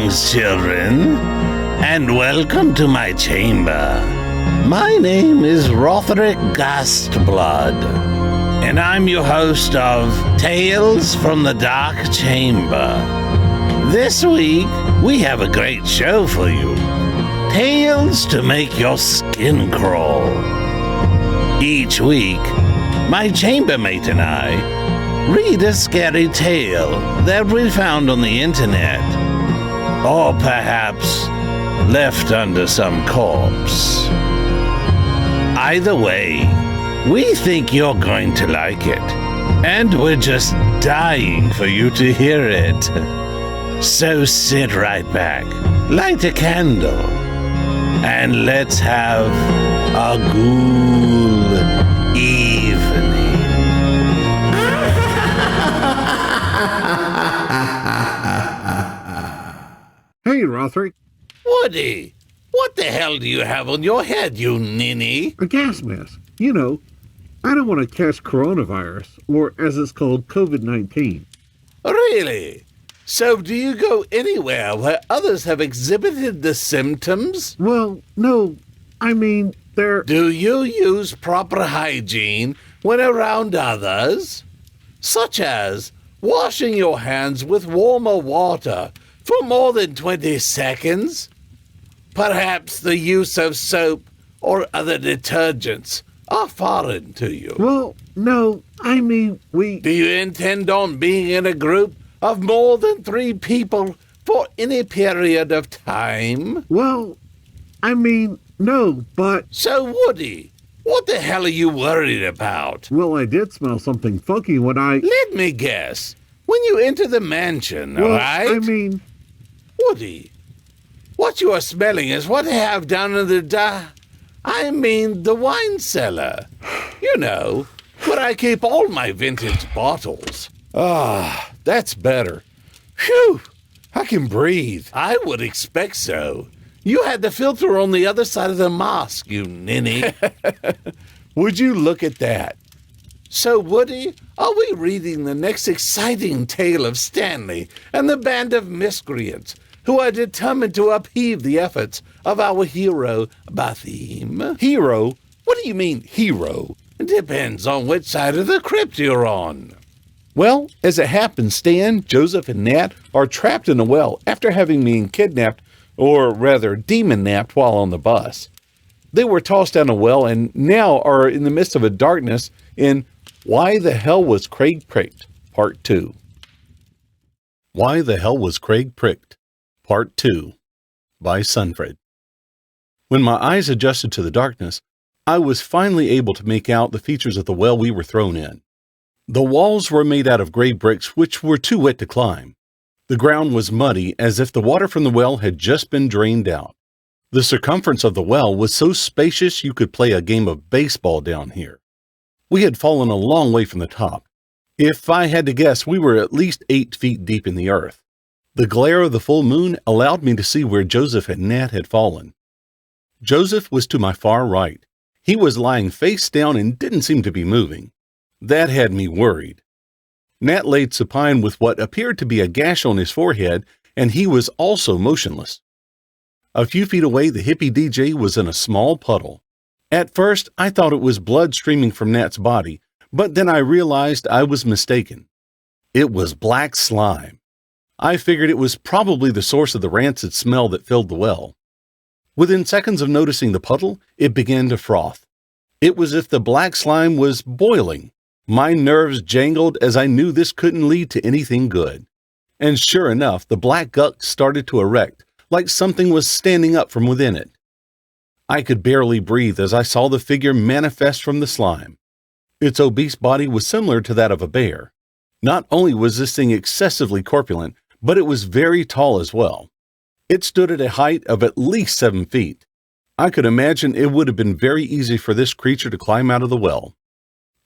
Greetings, children, and welcome to my chamber. My name is Rotherick Gastblood, and I'm your host of Tales from the Dark Chamber. This week, we have a great show for you. Tales to make your skin crawl. Each week, my chambermate and I read a scary tale that we found on the internet, or perhaps left under some corpse. Either way, we think you're going to like it, and we're just dying for you to hear it. So sit right back, light a candle, and let's have a ghoul evening. Hey, Rotherick. Woody, what the hell do you have on your head, you ninny? A gas mask. You know, I don't want to catch coronavirus, or as it's called, COVID-19. Really? So do you go anywhere where others have exhibited the symptoms? Well, no, I mean, Do you use proper hygiene when around others? Such as washing your hands with warmer water for more than 20 seconds? Perhaps the use of soap or other detergents are foreign to you. Well, no, I mean, Do you intend on being in a group of more than 3 people for any period of time? Well, I mean, no, but... So, Woody, what the hell are you worried about? Well, I did smell something funky when I... Let me guess. When you enter the mansion, Well, all right? I mean... Woody, what you are smelling is what I have down in the the wine cellar. You know, where I keep all my vintage bottles. Ah, that's better. Phew, I can breathe. I would expect so. You had the filter on the other side of the mask, you ninny. Would you look at that? So, Woody, are we reading the next exciting tale of Stanley and the band of miscreants who are determined to upheave the efforts of our hero, Bathim? Hero? What do you mean, hero? Depends on which side of the crypt you're on. Well, as it happens, Stan, Joseph, and Nat are trapped in a well after having been kidnapped, or rather demon-napped while on the bus. They were tossed down a well and now are in the midst of a darkness in Why the Hell Was Craig Pricked? Part 2. Why the Hell Was Craig Pricked? Part 2 by Sunfred. When my eyes adjusted to the darkness, I was finally able to make out the features of the well we were thrown in. The walls were made out of gray bricks which were too wet to climb. The ground was muddy as if the water from the well had just been drained out. The circumference of the well was so spacious you could play a game of baseball down here. We had fallen a long way from the top. If I had to guess, we were at least 8 feet deep in the earth. The glare of the full moon allowed me to see where Joseph and Nat had fallen. Joseph was to my far right. He was lying face down and didn't seem to be moving. That had me worried. Nat laid supine with what appeared to be a gash on his forehead, and he was also motionless. A few feet away, the hippie DJ was in a small puddle. At first, I thought it was blood streaming from Nat's body, but then I realized I was mistaken. It was black slime. I figured it was probably the source of the rancid smell that filled the well. Within seconds of noticing the puddle, it began to froth. It was as if the black slime was boiling. My nerves jangled as I knew this couldn't lead to anything good. And sure enough, the black guck started to erect, like something was standing up from within it. I could barely breathe as I saw the figure manifest from the slime. Its obese body was similar to that of a bear. Not only was this thing excessively corpulent, but it was very tall as well. It stood at a height of at least 7 feet. I could imagine it would have been very easy for this creature to climb out of the well.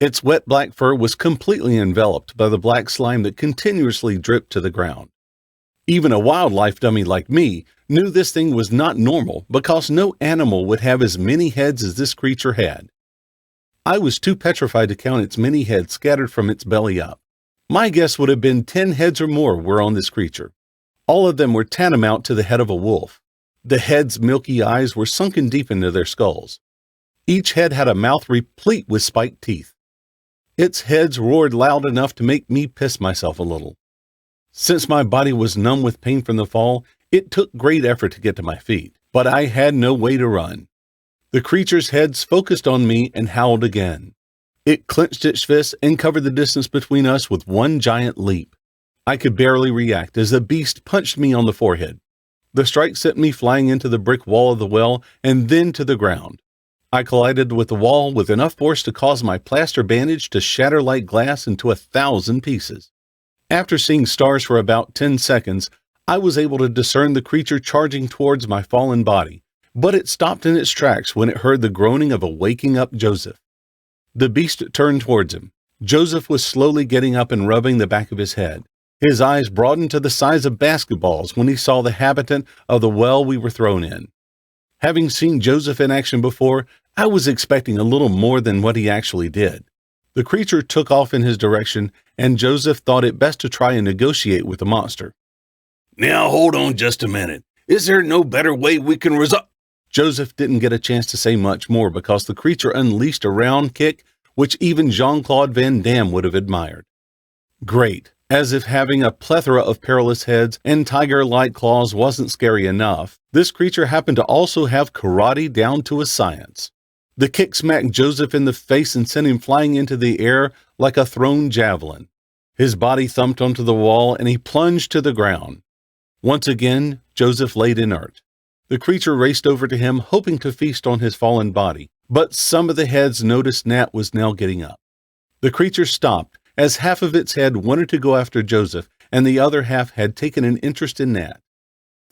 Its wet black fur was completely enveloped by the black slime that continuously dripped to the ground. Even a wildlife dummy like me knew this thing was not normal because no animal would have as many heads as this creature had. I was too petrified to count its many heads scattered from its belly up. My guess would have been 10 heads or more were on this creature. All of them were tantamount to the head of a wolf. The head's milky eyes were sunken deep into their skulls. Each head had a mouth replete with spiked teeth. Its heads roared loud enough to make me piss myself a little. Since my body was numb with pain from the fall, it took great effort to get to my feet, but I had no way to run. The creature's heads focused on me and howled again. It clenched its fists and covered the distance between us with one giant leap. I could barely react as the beast punched me on the forehead. The strike sent me flying into the brick wall of the well and then to the ground. I collided with the wall with enough force to cause my plaster bandage to shatter like glass into 1,000 pieces. After seeing stars for about 10 seconds, I was able to discern the creature charging towards my fallen body, but it stopped in its tracks when it heard the groaning of a waking up Joseph. The beast turned towards him. Joseph was slowly getting up and rubbing the back of his head. His eyes broadened to the size of basketballs when he saw the habitant of the well we were thrown in. Having seen Joseph in action before, I was expecting a little more than what he actually did. The creature took off in his direction, and Joseph thought it best to try and negotiate with the monster. Now hold on just a minute. Is there no better way we can resolve? Joseph didn't get a chance to say much more because the creature unleashed a round kick which even Jean-Claude Van Damme would have admired. Great, as if having a plethora of perilous heads and tiger-like claws wasn't scary enough, this creature happened to also have karate down to a science. The kick smacked Joseph in the face and sent him flying into the air like a thrown javelin. His body thumped onto the wall and he plunged to the ground. Once again, Joseph laid inert. The creature raced over to him, hoping to feast on his fallen body, but some of the heads noticed Nat was now getting up. The creature stopped, as half of its head wanted to go after Joseph, and the other half had taken an interest in Nat.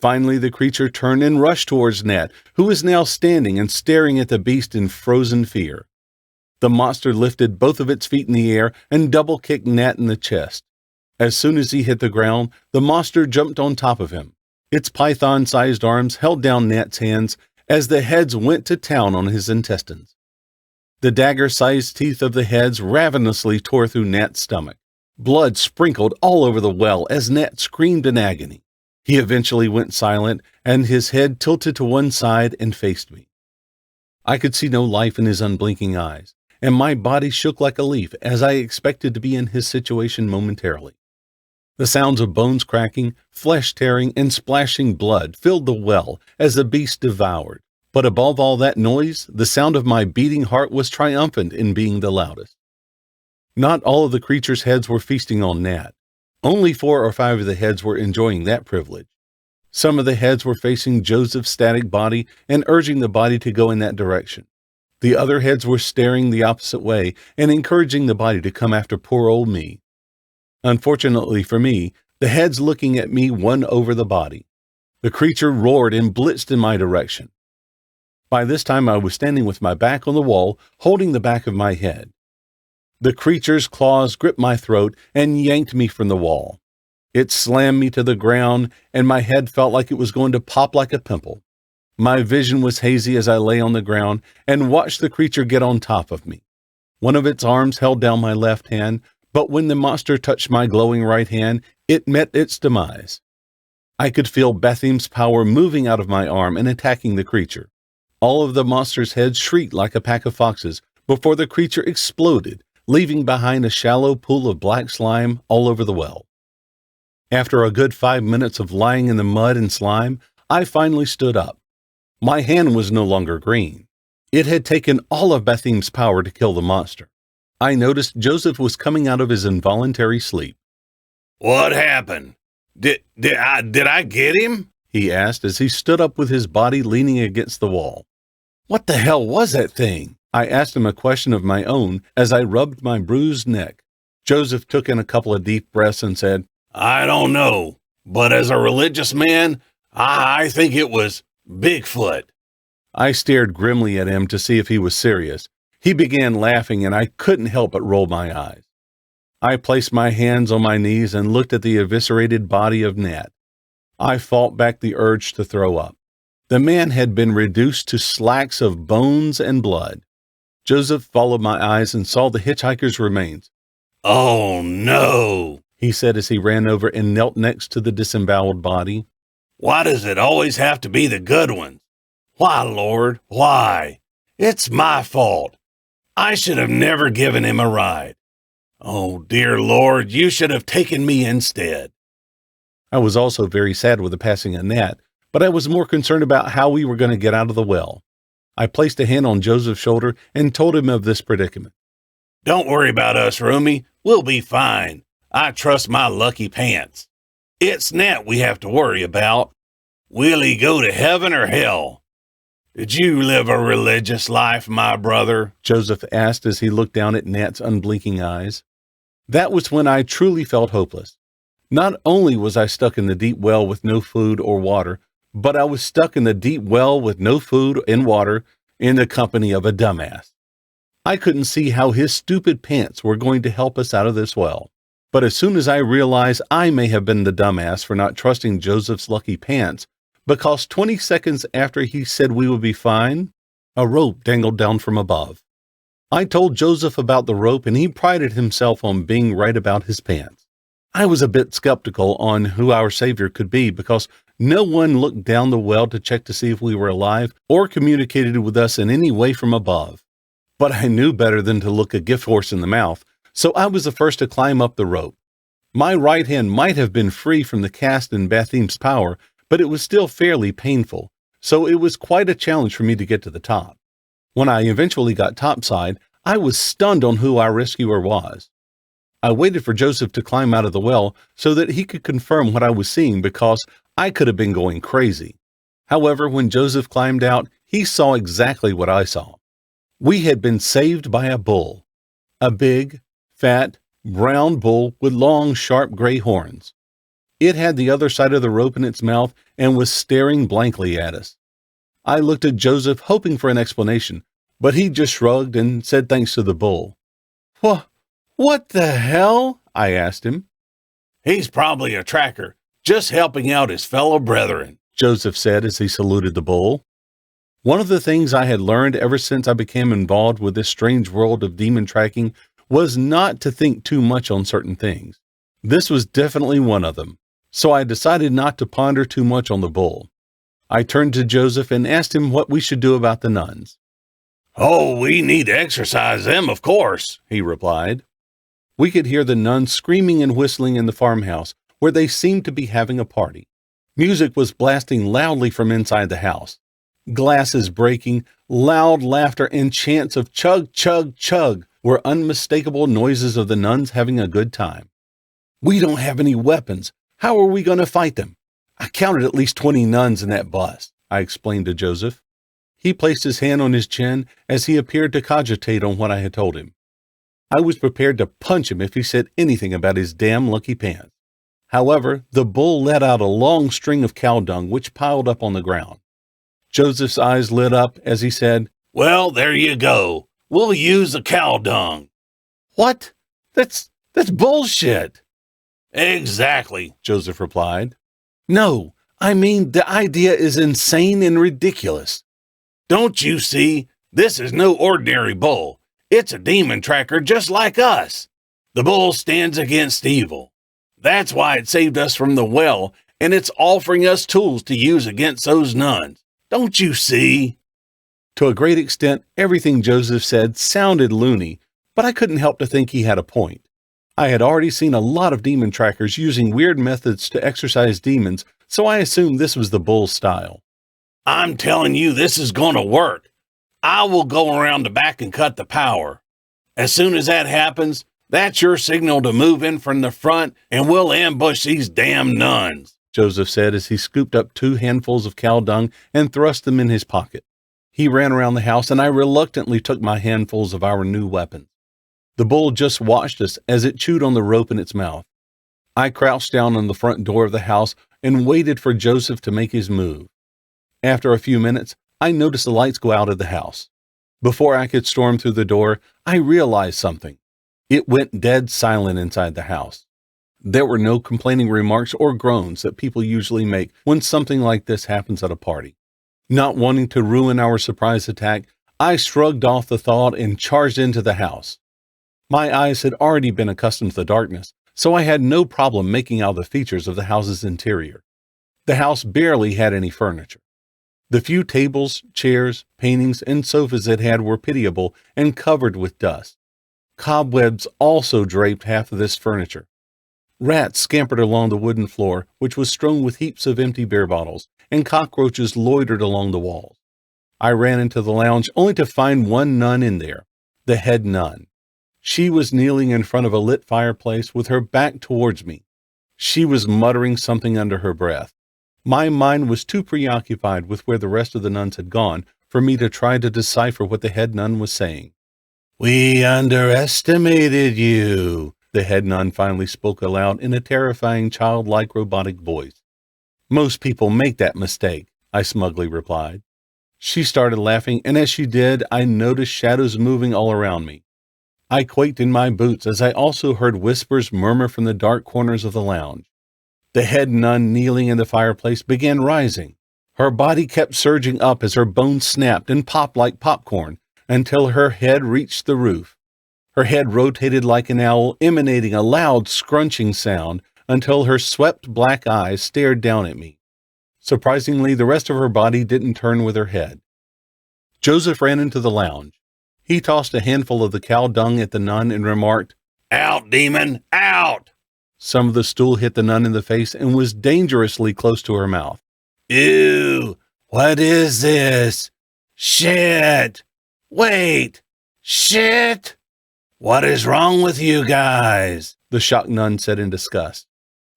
Finally, the creature turned and rushed towards Nat, who was now standing and staring at the beast in frozen fear. The monster lifted both of its feet in the air and double-kicked Nat in the chest. As soon as he hit the ground, the monster jumped on top of him. Its python-sized arms held down Nat's hands as the heads went to town on his intestines. The dagger-sized teeth of the heads ravenously tore through Nat's stomach. Blood sprinkled all over the well as Nat screamed in agony. He eventually went silent, and his head tilted to one side and faced me. I could see no life in his unblinking eyes, and my body shook like a leaf as I expected to be in his situation momentarily. The sounds of bones cracking, flesh tearing, and splashing blood filled the well as the beast devoured. But above all that noise, the sound of my beating heart was triumphant in being the loudest. Not all of the creature's heads were feasting on Nat. Only 4 or 5 of the heads were enjoying that privilege. Some of the heads were facing Joseph's static body and urging the body to go in that direction. The other heads were staring the opposite way and encouraging the body to come after poor old me. Unfortunately for me, the heads looking at me won over the body. The creature roared and blitzed in my direction. By this time I was standing with my back on the wall, holding the back of my head. The creature's claws gripped my throat and yanked me from the wall. It slammed me to the ground, and my head felt like it was going to pop like a pimple. My vision was hazy as I lay on the ground and watched the creature get on top of me. One of its arms held down my left hand, but when the monster touched my glowing right hand, it met its demise. I could feel Bethim's power moving out of my arm and attacking the creature. All of the monster's heads shrieked like a pack of foxes before the creature exploded, leaving behind a shallow pool of black slime all over the well. After a good 5 minutes of lying in the mud and slime, I finally stood up. My hand was no longer green. It had taken all of Bethim's power to kill the monster. I noticed Joseph was coming out of his involuntary sleep. What happened? Did I get him? He asked as he stood up with his body leaning against the wall. What the hell was that thing? I asked him a question of my own as I rubbed my bruised neck. Joseph took in a couple of deep breaths and said, I don't know, but as a religious man, I think it was Bigfoot. I stared grimly at him to see if he was serious. He began laughing, and I couldn't help but roll my eyes. I placed my hands on my knees and looked at the eviscerated body of Nat. I fought back the urge to throw up. The man had been reduced to slacks of bones and blood. Joseph followed my eyes and saw the hitchhiker's remains. Oh, no, he said as he ran over and knelt next to the disemboweled body. Why does it always have to be the good ones? Why, Lord, why? It's my fault. I should have never given him a ride. Oh, dear Lord, you should have taken me instead. I was also very sad with the passing of Nat, but I was more concerned about how we were going to get out of the well. I placed a hand on Joseph's shoulder and told him of this predicament. Don't worry about us, Romy. We'll be fine. I trust my lucky pants. It's Nat we have to worry about. Will he go to heaven or hell? Did you live a religious life, my brother? Joseph asked as he looked down at Nat's unblinking eyes. That was when I truly felt hopeless. Not only was I stuck in the deep well with no food or water, but I was stuck in the deep well with no food and water in the company of a dumbass. I couldn't see how his stupid pants were going to help us out of this well. But as soon as I realized I may have been the dumbass for not trusting Joseph's lucky pants, because 20 seconds after he said we would be fine, a rope dangled down from above. I told Joseph about the rope, and he prided himself on being right about his pants. I was a bit skeptical on who our Savior could be because no one looked down the well to check to see if we were alive or communicated with us in any way from above. But I knew better than to look a gift horse in the mouth, so I was the first to climb up the rope. My right hand might have been free from the cast in Bathim's power, but it was still fairly painful, so it was quite a challenge for me to get to the top. When I eventually got topside, I was stunned on who our rescuer was. I waited for Joseph to climb out of the well so that he could confirm what I was seeing because I could have been going crazy. However, when Joseph climbed out, he saw exactly what I saw. We had been saved by a bull, a big, fat, brown bull with long, sharp gray horns. It had the other side of the rope in its mouth and was staring blankly at us. I looked at Joseph hoping for an explanation, but he just shrugged and said thanks to the bull. What the hell? I asked him. He's probably a tracker, just helping out his fellow brethren, Joseph said as he saluted the bull. One of the things I had learned ever since I became involved with this strange world of demon tracking was not to think too much on certain things. This was definitely one of them, so I decided not to ponder too much on the bull. I turned to Joseph and asked him what we should do about the nuns. Oh, we need to exorcise them, of course, he replied. We could hear the nuns screaming and whistling in the farmhouse, where they seemed to be having a party. Music was blasting loudly from inside the house. Glasses breaking, loud laughter, and chants of chug, chug, chug were unmistakable noises of the nuns having a good time. We don't have any weapons. How are we going to fight them? I counted at least 20 nuns in that bus, I explained to Joseph. He placed his hand on his chin as he appeared to cogitate on what I had told him. I was prepared to punch him if he said anything about his damn lucky pants. However, the bull let out a long string of cow dung which piled up on the ground. Joseph's eyes lit up as he said, Well, there you go. We'll use the cow dung. What? That's bullshit. Exactly, Joseph replied. No, I mean, the idea is insane and ridiculous. Don't you see? This is no ordinary bull. It's a demon tracker just like us. The bull stands against evil. That's why it saved us from the well, and it's offering us tools to use against those nuns. Don't you see? To a great extent, everything Joseph said sounded loony, but I couldn't help to think he had a point. I had already seen a lot of demon trackers using weird methods to exorcise demons, so I assumed this was the bull's style. I'm telling you, this is going to work. I will go around the back and cut the power. As soon as that happens, that's your signal to move in from the front, and we'll ambush these damn nuns, Joseph said as he scooped up 2 handfuls of cow dung and thrust them in his pocket. He ran around the house, and I reluctantly took my handfuls of our new weapons. The bull just watched us as it chewed on the rope in its mouth. I crouched down on the front door of the house and waited for Joseph to make his move. After a few minutes, I noticed the lights go out of the house. Before I could storm through the door, I realized something. It went dead silent inside the house. There were no complaining remarks or groans that people usually make when something like this happens at a party. Not wanting to ruin our surprise attack, I shrugged off the thought and charged into the house. My eyes had already been accustomed to the darkness, so I had no problem making out the features of the house's interior. The house barely had any furniture. The few tables, chairs, paintings, and sofas it had were pitiable and covered with dust. Cobwebs also draped half of this furniture. Rats scampered along the wooden floor, which was strewn with heaps of empty beer bottles, and cockroaches loitered along the walls. I ran into the lounge only to find one nun in there, the head nun. She was kneeling in front of a lit fireplace with her back towards me. She was muttering something under her breath. My mind was too preoccupied with where the rest of the nuns had gone for me to try to decipher what the head nun was saying. "We underestimated you," the head nun finally spoke aloud in a terrifying childlike robotic voice. "Most people make that mistake," I smugly replied. She started laughing, and as she did, I noticed shadows moving all around me. I quaked in my boots as I also heard whispers murmur from the dark corners of the lounge. The head nun kneeling in the fireplace began rising. Her body kept surging up as her bones snapped and popped like popcorn until her head reached the roof. Her head rotated like an owl, emanating a loud scrunching sound until her swept black eyes stared down at me. Surprisingly, the rest of her body didn't turn with her head. Joseph ran into the lounge. He tossed a handful of the cow dung at the nun and remarked, "Out, demon, out!" Some of the stool hit the nun in the face and was dangerously close to her mouth. "Ew, what is this? Shit! Wait! Shit! What is wrong with you guys?" the shocked nun said in disgust.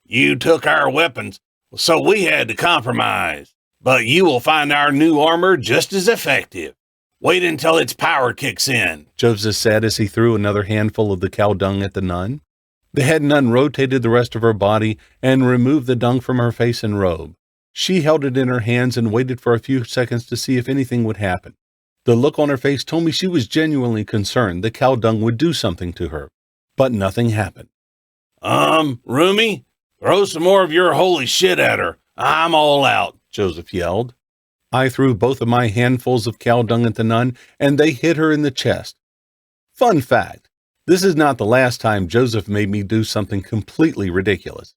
"You took our weapons, so we had to compromise. But you will find our new armor just as effective. Wait until its power kicks in," Joseph said as he threw another handful of the cow dung at the nun. The head nun rotated the rest of her body and removed the dung from her face and robe. She held it in her hands and waited for a few seconds to see if anything would happen. The look on her face told me she was genuinely concerned the cow dung would do something to her. But nothing happened. Roomy, throw some more of your holy shit at her. I'm all out," Joseph yelled. I threw both of my handfuls of cow dung at the nun, and they hit her in the chest. Fun fact, this is not the last time Joseph made me do something completely ridiculous.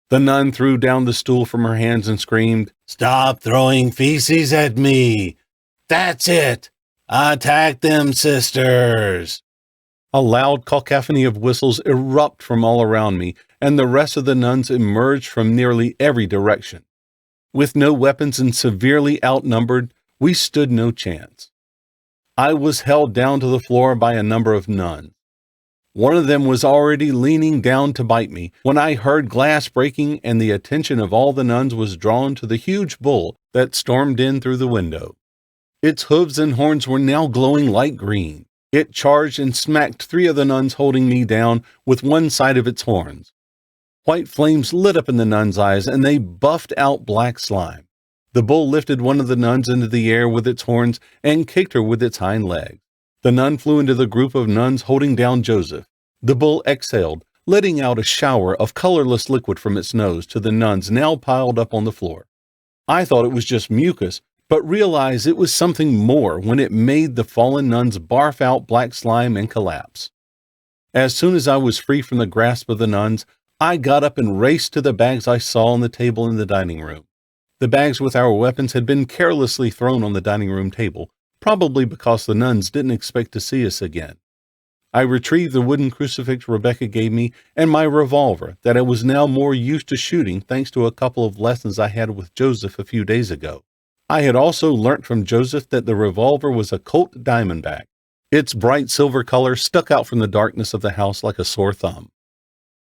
The nun threw down the stool from her hands and screamed, "Stop throwing feces at me. That's it. Attack them, sisters." A loud cacophony of whistles erupted from all around me, and the rest of the nuns emerged from nearly every direction. With no weapons and severely outnumbered, we stood no chance. I was held down to the floor by a number of nuns. One of them was already leaning down to bite me when I heard glass breaking, and the attention of all the nuns was drawn to the huge bull that stormed in through the window. Its hooves and horns were now glowing light green. It charged and smacked 3 of the nuns holding me down with one side of its horns. White flames lit up in the nuns' eyes, and they buffed out black slime. The bull lifted one of the nuns into the air with its horns and kicked her with its hind legs. The nun flew into the group of nuns holding down Joseph. The bull exhaled, letting out a shower of colorless liquid from its nose to the nuns now piled up on the floor. I thought it was just mucus, but realized it was something more when it made the fallen nuns barf out black slime and collapse. As soon as I was free from the grasp of the nuns, I got up and raced to the bags I saw on the table in the dining room. The bags with our weapons had been carelessly thrown on the dining room table, probably because the nuns didn't expect to see us again. I retrieved the wooden crucifix Rebecca gave me and my revolver that I was now more used to shooting thanks to a couple of lessons I had with Joseph a few days ago. I had also learnt from Joseph that the revolver was a Colt Diamondback. Its bright silver color stuck out from the darkness of the house like a sore thumb.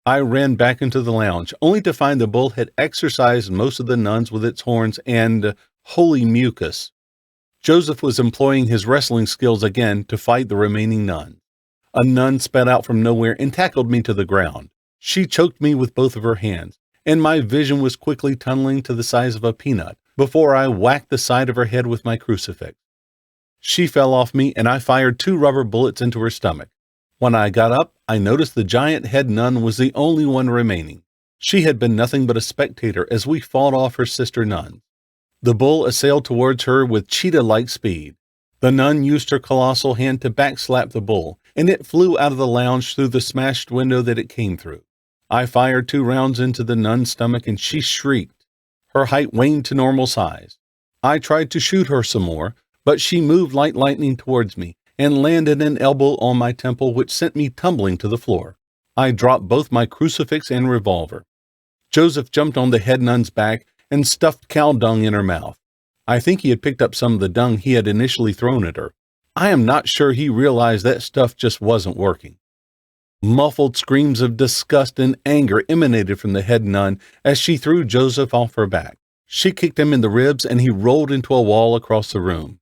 I ran back into the lounge, only to find the bull had exorcised most of the nuns with its horns and holy mucus. Joseph was employing his wrestling skills again to fight the remaining nuns. A nun sped out from nowhere and tackled me to the ground. She choked me with both of her hands, and my vision was quickly tunneling to the size of a peanut before I whacked the side of her head with my crucifix. She fell off me, and I fired 2 rubber bullets into her stomach. When I got up, I noticed the giant head nun was the only one remaining. She had been nothing but a spectator as we fought off her sister nuns. The bull assailed towards her with cheetah-like speed. The nun used her colossal hand to backslap the bull, and it flew out of the lounge through the smashed window that it came through. I fired 2 rounds into the nun's stomach and she shrieked. Her height waned to normal size. I tried to shoot her some more, but she moved like lightning towards me and landed an elbow on my temple, which sent me tumbling to the floor. I dropped both my crucifix and revolver. Joseph jumped on the head nun's back and stuffed cow dung in her mouth. I think he had picked up some of the dung he had initially thrown at her. I am not sure he realized that stuff just wasn't working. Muffled screams of disgust and anger emanated from the head nun as she threw Joseph off her back. She kicked him in the ribs and he rolled into a wall across the room.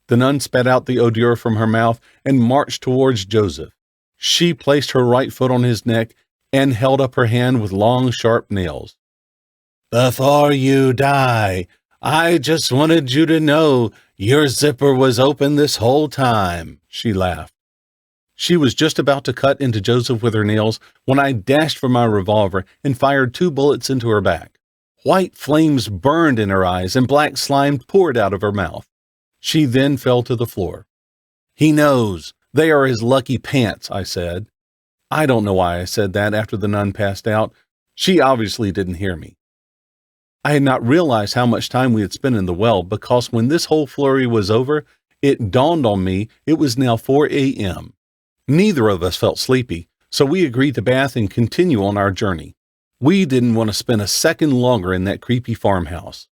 The nun spat out the odor from her mouth and marched towards Joseph. She placed her right foot on his neck and held up her hand with long, sharp nails. "Before you die, I just wanted you to know your zipper was open this whole time," she laughed. She was just about to cut into Joseph with her nails when I dashed for my revolver and fired 2 bullets into her back. White flames burned in her eyes and black slime poured out of her mouth. She then fell to the floor. "He knows. They are his lucky pants," I said. I don't know why I said that after the nun passed out. She obviously didn't hear me. I had not realized how much time we had spent in the well because when this whole flurry was over, it dawned on me it was now 4 a.m. Neither of us felt sleepy, so we agreed to bath and continue on our journey. We didn't want to spend a second longer in that creepy farmhouse.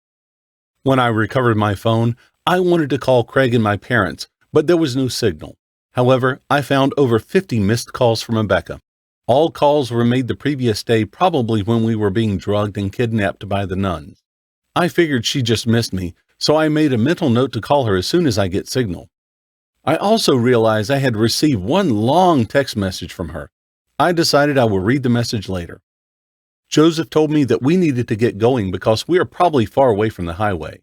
When I recovered my phone, I wanted to call Craig and my parents, but there was no signal. However, I found over 50 missed calls from Rebecca. All calls were made the previous day, probably when we were being drugged and kidnapped by the nuns. I figured she just missed me, so I made a mental note to call her as soon as I get signal. I also realized I had received one long text message from her. I decided I would read the message later. Joseph told me that we needed to get going because we are probably far away from the highway.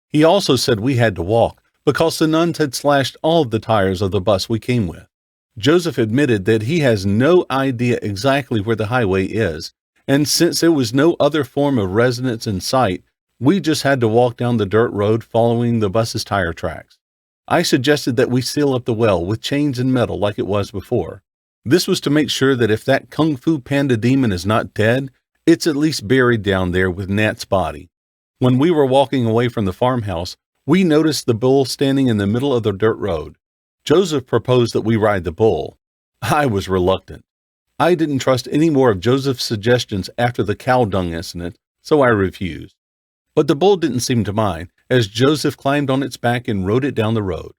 He also said we had to walk because the nuns had slashed all of the tires of the bus we came with. Joseph admitted that he has no idea exactly where the highway is, and since there was no other form of residence in sight, we just had to walk down the dirt road following the bus's tire tracks. I suggested that we seal up the well with chains and metal like it was before. This was to make sure that if that Kung Fu Panda demon is not dead, it's at least buried down there with Nat's body. When we were walking away from the farmhouse, we noticed the bull standing in the middle of the dirt road. Joseph proposed that we ride the bull. I was reluctant. I didn't trust any more of Joseph's suggestions after the cow dung incident, so I refused. But the bull didn't seem to mind, as Joseph climbed on its back and rode it down the road.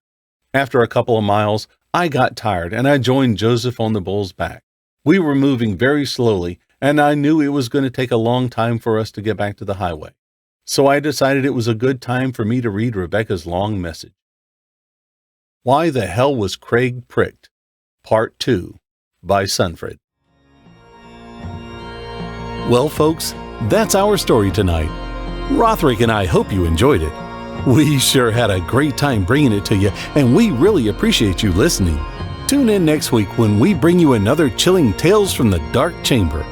After a couple of miles, I got tired and I joined Joseph on the bull's back. We were moving very slowly, and I knew it was going to take a long time for us to get back to the highway. So I decided it was a good time for me to read Rebecca's long message. Why the Hell Was Craig Pricked? Part 2 by Sunfred. Well, folks, that's our story tonight. Rothrick and I hope you enjoyed it. We sure had a great time bringing it to you, and we really appreciate you listening. Tune in next week when we bring you another chilling Tales from the Dark Chamber.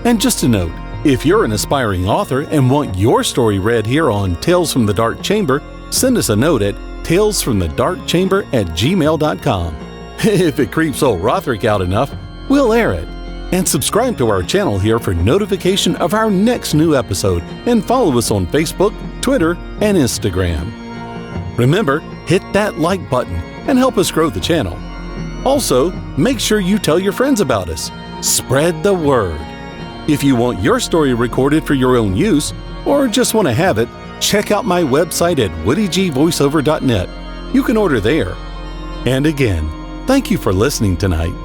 And just a note, if you're an aspiring author and want your story read here on Tales from the Dark Chamber, send us a note at talesfromthedarkchamber@gmail.com. If it creeps old Rothrick out enough, we'll air it. And subscribe to our channel here for notification of our next new episode, and follow us on Facebook, Twitter, and Instagram. Remember, hit that like button and help us grow the channel. Also, make sure you tell your friends about us. Spread the word. If you want your story recorded for your own use, or just want to have it, check out my website at woodygvoiceover.net. You can order there. And again, thank you for listening tonight.